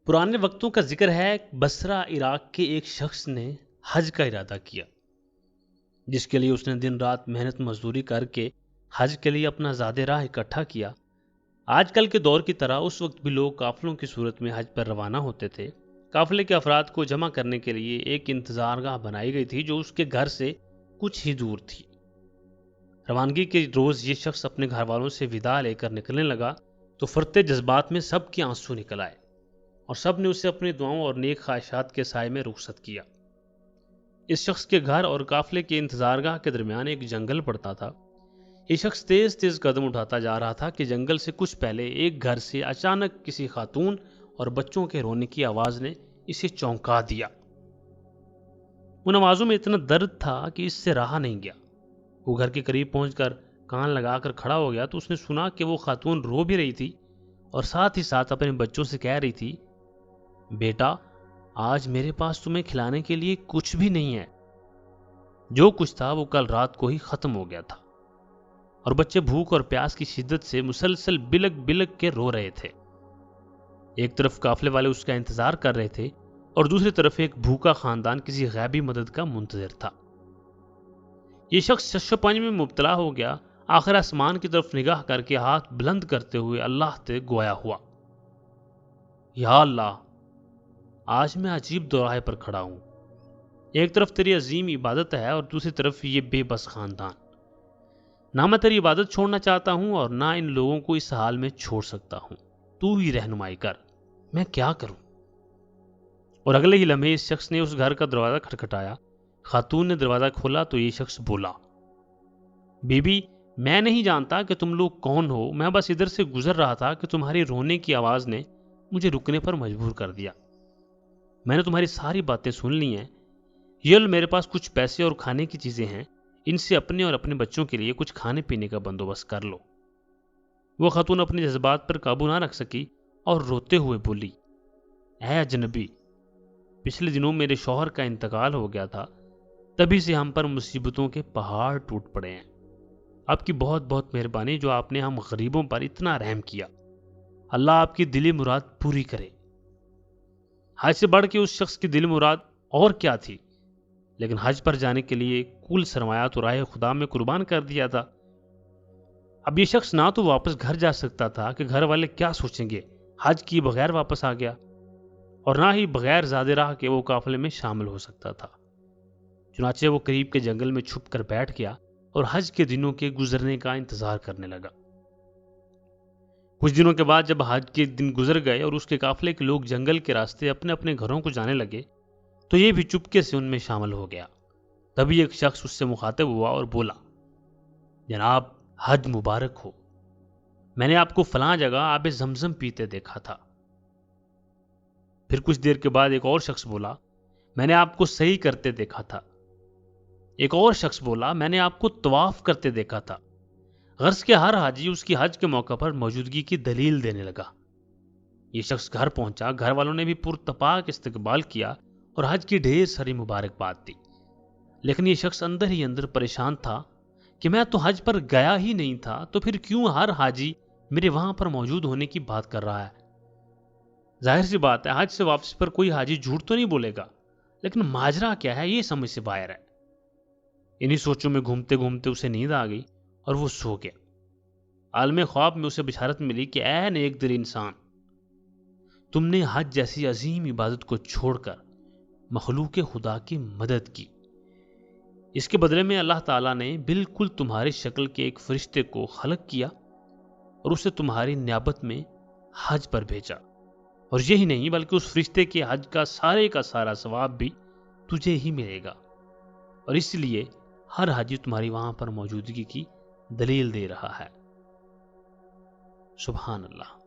پرانے وقتوں کا ذکر ہے، بصرہ عراق کے ایک شخص نے حج کا ارادہ کیا، جس کے لیے اس نے دن رات محنت مزدوری کر کے حج کے لیے اپنا زاد راہ اکٹھا کیا۔ آج کل کے دور کی طرح اس وقت بھی لوگ قافلوں کی صورت میں حج پر روانہ ہوتے تھے۔ قافلے کے افراد کو جمع کرنے کے لیے ایک انتظارگاہ بنائی گئی تھی جو اس کے گھر سے کچھ ہی دور تھی۔ روانگی کے روز یہ شخص اپنے گھر والوں سے وداع لے کر نکلنے لگا تو فرتے جذبات میں سب کے آنسو نکل آئے اور سب نے اسے اپنی دعاؤں اور نیک خواہشات کے سائے میں رخصت کیا۔ اس شخص کے گھر اور قافلے کے انتظارگاہ کے درمیان ایک جنگل پڑتا تھا۔ یہ شخص تیز تیز قدم اٹھاتا جا رہا تھا کہ جنگل سے کچھ پہلے ایک گھر سے اچانک کسی خاتون اور بچوں کے رونے کی آواز نے اسے چونکا دیا۔ ان آوازوں میں اتنا درد تھا کہ اس سے رہا نہیں گیا۔ وہ گھر کے قریب پہنچ کر کان لگا کر کھڑا ہو گیا تو اس نے سنا کہ وہ خاتون رو بھی رہی تھی اور ساتھ ہی ساتھ اپنے بچوں سے کہہ رہی تھی، بیٹا آج میرے پاس تمہیں کھلانے کے لیے کچھ بھی نہیں ہے۔ جو کچھ تھا وہ کل رات کو ہی ختم ہو گیا تھا اور بچے بھوک اور پیاس کی شدت سے مسلسل بلک بلک کے رو رہے تھے۔ ایک طرف قافلے والے اس کا انتظار کر رہے تھے اور دوسری طرف ایک بھوکا خاندان کسی غیبی مدد کا منتظر تھا۔ یہ شخص شش و پنج میں مبتلا ہو گیا۔ آخر آسمان کی طرف نگاہ کر کے ہاتھ بلند کرتے ہوئے اللہ سے گویا ہوا، یا اللہ، آج میں عجیب دوراہے پر کھڑا ہوں۔ ایک طرف تیری عظیم عبادت ہے اور دوسری طرف یہ بے بس خاندان۔ نہ میں تیری عبادت چھوڑنا چاہتا ہوں اور نہ ان لوگوں کو اس حال میں چھوڑ سکتا ہوں۔ تو ہی رہنمائی کر، میں کیا کروں؟ اور اگلے ہی لمحے اس شخص نے اس گھر کا دروازہ کھٹکھٹایا۔ خاتون نے دروازہ کھولا تو یہ شخص بولا، بی بی، میں نہیں جانتا کہ تم لوگ کون ہو، میں بس ادھر سے گزر رہا تھا کہ تمہاری رونے کی آواز نے مجھے رکنے پر مجبور کر دیا۔ میں نے تمہاری ساری باتیں سن لی ہیں۔ یہ لو، میرے پاس کچھ پیسے اور کھانے کی چیزیں ہیں، ان سے اپنے اور اپنے بچوں کے لیے کچھ کھانے پینے کا بندوبست کر لو۔ وہ خاتون اپنے جذبات پر قابو نہ رکھ سکی اور روتے ہوئے بولی، اے اجنبی، پچھلے دنوں میرے شوہر کا انتقال ہو گیا تھا، تبھی سے ہم پر مصیبتوں کے پہاڑ ٹوٹ پڑے ہیں۔ آپ کی بہت بہت مہربانی جو آپ نے ہم غریبوں پر اتنا رحم کیا۔ اللہ آپ کی دلی مراد پوری کرے۔ حج سے بڑھ کے اس شخص کی دل مراد اور کیا تھی، لیکن حج پر جانے کے لیے کل سرمایہ تو راہ خدا میں قربان کر دیا تھا۔ اب یہ شخص نہ تو واپس گھر جا سکتا تھا کہ گھر والے کیا سوچیں گے، حج کی بغیر واپس آ گیا، اور نہ ہی بغیر زاد راہ کے وہ قافلے میں شامل ہو سکتا تھا۔ چنانچہ وہ قریب کے جنگل میں چھپ کر بیٹھ گیا اور حج کے دنوں کے گزرنے کا انتظار کرنے لگا۔ کچھ دنوں کے بعد جب حج کے دن گزر گئے اور اس کے قافلے کے لوگ جنگل کے راستے اپنے اپنے گھروں کو جانے لگے تو یہ بھی چپکے سے ان میں شامل ہو گیا۔ تبھی ایک شخص اس سے مخاطب ہوا اور بولا، جناب، حج مبارک ہو، میں نے آپ کو فلاں جگہ آب زمزم پیتے دیکھا تھا۔ پھر کچھ دیر کے بعد ایک اور شخص بولا، میں نے آپ کو صحیح کرتے دیکھا تھا۔ ایک اور شخص بولا، میں نے آپ کو طواف کرتے دیکھا تھا۔ غرض کہ ہر حاجی اس کی حج کے موقع پر موجودگی کی دلیل دینے لگا۔ یہ شخص گھر پہنچا، گھر والوں نے بھی پرتپاک استقبال کیا اور حج کی ڈھیر ساری مبارکباد دی، لیکن یہ شخص اندر ہی اندر پریشان تھا کہ میں تو حج پر گیا ہی نہیں تھا، تو پھر کیوں ہر حاجی میرے وہاں پر موجود ہونے کی بات کر رہا ہے؟ ظاہر سی بات ہے، حج سے واپسی پر کوئی حاجی جھوٹ تو نہیں بولے گا، لیکن ماجرا کیا ہے یہ سمجھ سے باہر ہے۔ انہی سوچوں میں گھومتے گھومتے اسے نیند آ گئی اور وہ سو گیا۔ عالم خواب میں اسے بشارت ملی کہ اے نیک دل انسان، تم نے حج جیسی عظیم عبادت کو چھوڑ کر مخلوق خدا کی مدد کی۔ اس کے بدلے میں اللہ تعالیٰ نے بالکل تمہاری شکل کے ایک فرشتے کو خلق کیا اور اسے تمہاری نیابت میں حج پر بھیجا، اور یہی نہیں بلکہ اس فرشتے کے حج کا سارا ثواب بھی تجھے ہی ملے گا، اور اس لیے ہر حاجی تمہاری وہاں پر موجودگی کی دلیل دے رہا ہے۔ سبحان اللہ۔